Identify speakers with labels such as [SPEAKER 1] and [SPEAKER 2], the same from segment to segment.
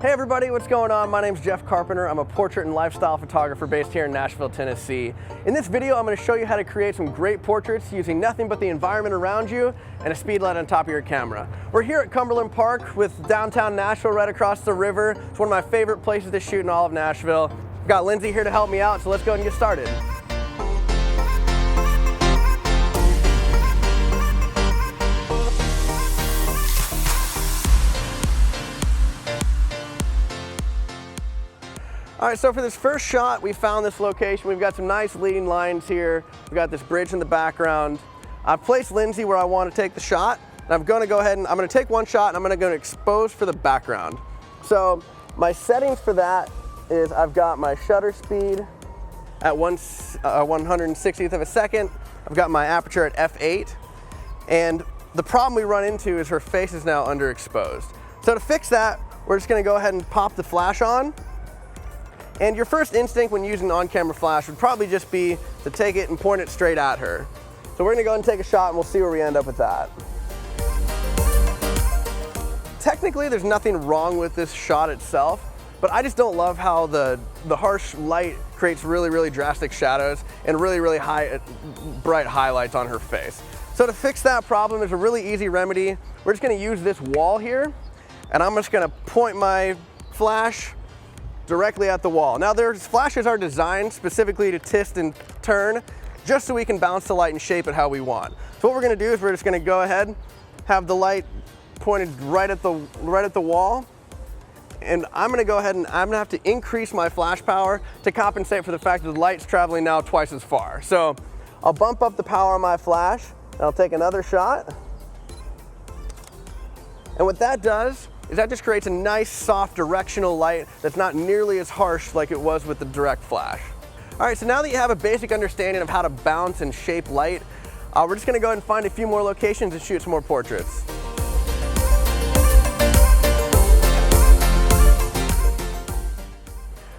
[SPEAKER 1] Hey everybody, what's going on? My name's Jeff Carpenter. I'm a portrait and lifestyle photographer based here in Nashville, Tennessee. In this video, I'm going to show you how to create some great portraits using nothing but the environment around you and a speed light on top of your camera. We're here at Cumberland Park with downtown Nashville right across the river. It's one of my favorite places to shoot in all of Nashville. I've got Lindsay here to help me out, so let's go ahead and get started. All right, so for this first shot, we found this location. We've got some nice leading lines here. We've got this bridge in the background. I've placed Lindsay where I want to take the shot. And I'm going to go ahead and I'm going to take one shot and I'm going to go expose for the background. So my settings for that is I've got my shutter speed at 1/160th of a second. I've got my aperture at f8. And the problem we run into is her face is now underexposed. So to fix that, we're just going to go ahead and pop the flash on. And your first instinct when using an on-camera flash would probably just be to take it and point it straight at her. So we're gonna go ahead and take a shot and we'll see where we end up with that. Technically, there's nothing wrong with this shot itself, but I just don't love how the harsh light creates really drastic shadows and really bright highlights on her face. So to fix that problem, there's a really easy remedy. We're just gonna use this wall here, and I'm just gonna point my flash directly at the wall. Now, flashes are designed specifically to twist and turn just so we can bounce the light and shape it how we want. So what we're gonna do is we're just gonna go ahead, have the light pointed right at the wall, and I'm gonna go ahead and I'm gonna have to increase my flash power to compensate for the fact that the light's traveling now twice as far. So I'll bump up the power on my flash, and I'll take another shot. And what that does is that just creates a nice, soft, directional light that's not nearly as harsh like it was with the direct flash. All right, so now that you have a basic understanding of how to bounce and shape light, we're just gonna go ahead and find a few more locations and shoot some more portraits.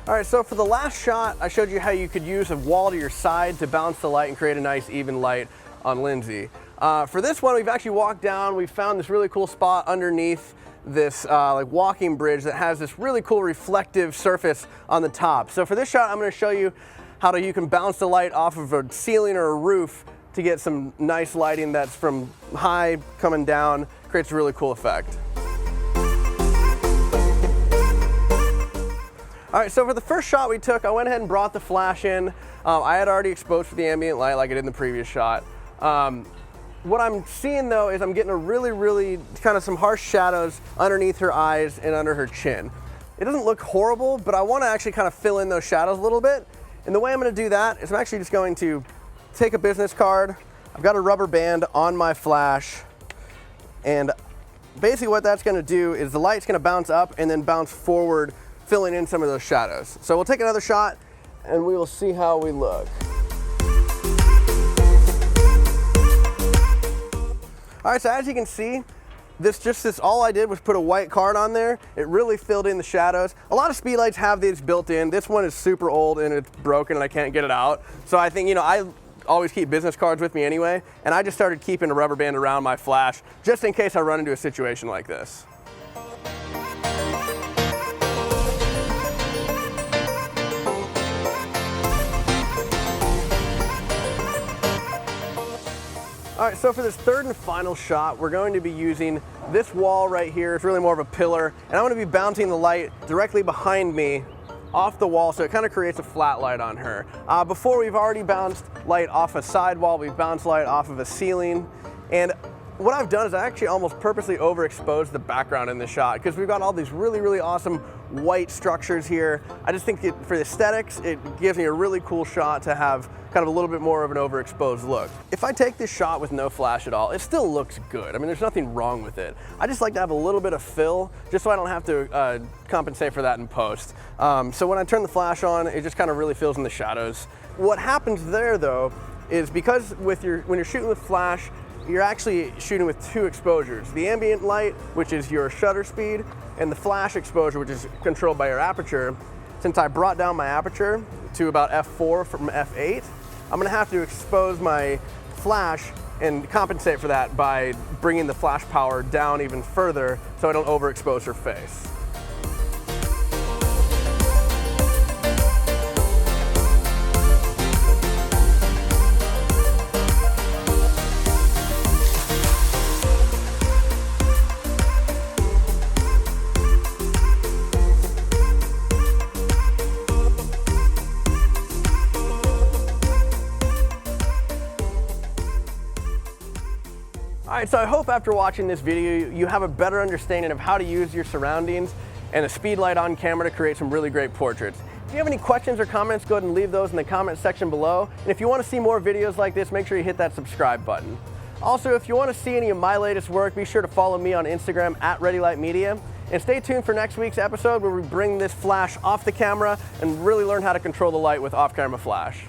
[SPEAKER 1] All right, so for the last shot, I showed you how you could use a wall to your side to bounce the light and create a nice, even light on Lindsay. For this one, we've actually walked down, we've found this really cool spot underneath this like walking bridge that has this really cool reflective surface on the top. So for this shot, I'm going to show you how you can bounce the light off of a ceiling or a roof to get some nice lighting that's from high coming down, creates a really cool effect. All right, so for the first shot we took, I went ahead and brought the flash in. I had already exposed for the ambient light like I did in the previous shot. What I'm seeing though is I'm getting a really kind of some harsh shadows underneath her eyes and under her chin. It doesn't look horrible, but I want to actually kind of fill in those shadows a little bit. And the way I'm going to do that is I'm actually just going to take a business card. I've got a rubber band on my flash, and basically what that's going to do is the light's going to bounce up and then bounce forward, filling in some of those shadows. So we'll take another shot and we will see how we look. All right, so as you can see, all I did was put a white card on there. It really filled in the shadows. A lot of speed lights have these built in. This one is super old and it's broken and I can't get it out. So I think, I always keep business cards with me anyway, and I just started keeping a rubber band around my flash just in case I run into a situation like this. All right, so for this third and final shot, we're going to be using this wall right here. It's really more of a pillar, and I'm going to be bouncing the light directly behind me off the wall, so it kind of creates a flat light on her. Before, we've already bounced light off a sidewall, we've bounced light off of a ceiling, and what I've done is I actually almost purposely overexposed the background in the shot because we've got all these really awesome white structures here. I just think for the aesthetics, it gives me a really cool shot to have kind of a little bit more of an overexposed look. If I take this shot with no flash at all, it still looks good. I mean, there's nothing wrong with it. I just like to have a little bit of fill just so I don't have to compensate for that in post. So when I turn the flash on, it just kind of really fills in the shadows. What happens there though is because when you're shooting with flash, you're actually shooting with two exposures. The ambient light, which is your shutter speed, and the flash exposure, which is controlled by your aperture. Since I brought down my aperture to about f4 from f8, I'm gonna have to expose my flash and compensate for that by bringing the flash power down even further so I don't overexpose her face. right, so I hope after watching this video, you have a better understanding of how to use your surroundings and a speed light on camera to create some really great portraits. If you have any questions or comments, go ahead and leave those in the comment section below. And if you want to see more videos like this, make sure you hit that subscribe button. Also, if you want to see any of my latest work, be sure to follow me on Instagram at ReadyLightMedia. And stay tuned for next week's episode where we bring this flash off the camera and really learn how to control the light with off-camera flash.